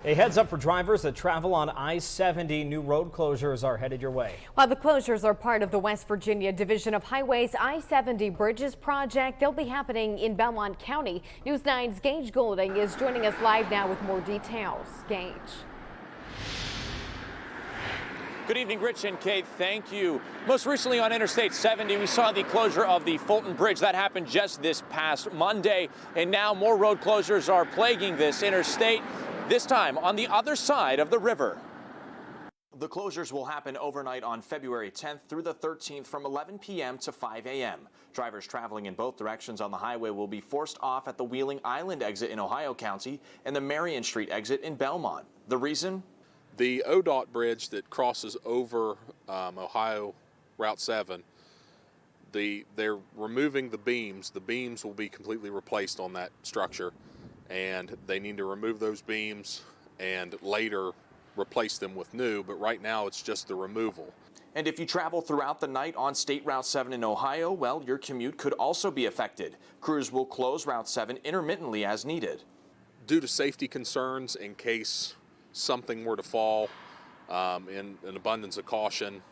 A heads up for drivers that travel on I-70. New road closures are headed your way. While the closures are part of the West Virginia Division of Highways I-70 Bridges project, they'll be happening in Belmont County. News 9's Gage Goulding is joining us live now with more details. Gage. Good evening, Rich and Kate. Thank you. Most recently on Interstate 70, we saw the closure of the Fulton Bridge. That happened just this past Monday, and now more road closures are plaguing this interstate, this time on the other side of the river. The closures will happen overnight on February 10th through the 13th from 11 p.m. to 5 a.m. Drivers traveling in both directions on the highway will be forced off at the Wheeling Island exit in Ohio County and the Marion Street exit in Belmont. The reason? The ODOT Bridge that crosses over Ohio Route 7, they're removing the beams. The beams will be completely replaced on that structure, and they need to remove those beams and later replace them with new, but right now it's just the removal. And if you travel throughout the night on State Route 7 in Ohio, well, your commute could also be affected. Crews will close Route 7 intermittently as needed. Due to safety concerns, in case something were to fall, in an abundance of caution,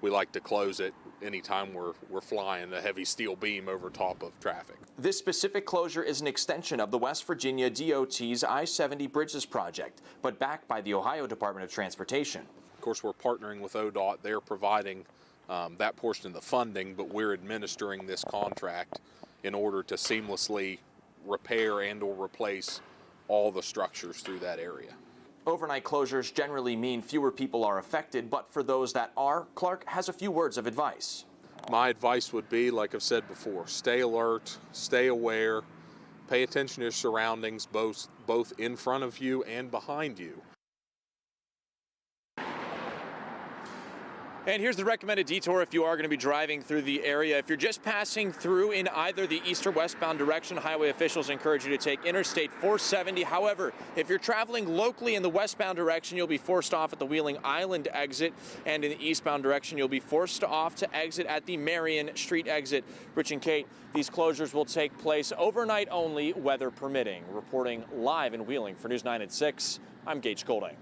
we like to close it anytime we're flying a heavy steel beam over top of traffic. This specific closure is an extension of the West Virginia DOT's I-70 Bridges project, but backed by the Ohio Department of Transportation. Of course, we're partnering with ODOT. They're providing that portion of the funding, but we're administering this contract in order to seamlessly repair and or replace all the structures through that area. Overnight closures generally mean fewer people are affected, but for those that are, Clark has a few words of advice. My advice would be, like I've said before, stay alert, stay aware, pay attention to your surroundings, both in front of you and behind you. And here's the recommended detour if you are going to be driving through the area. If you're just passing through in either the east or westbound direction, highway officials encourage you to take Interstate 470. However, if you're traveling locally in the westbound direction, you'll be forced off at the Wheeling Island exit, and in the eastbound direction, you'll be forced off to exit at the Marion Street exit. Rich and Kate, these closures will take place overnight only, weather permitting. Reporting live in Wheeling for News 9 at 6, I'm Gage Goulding.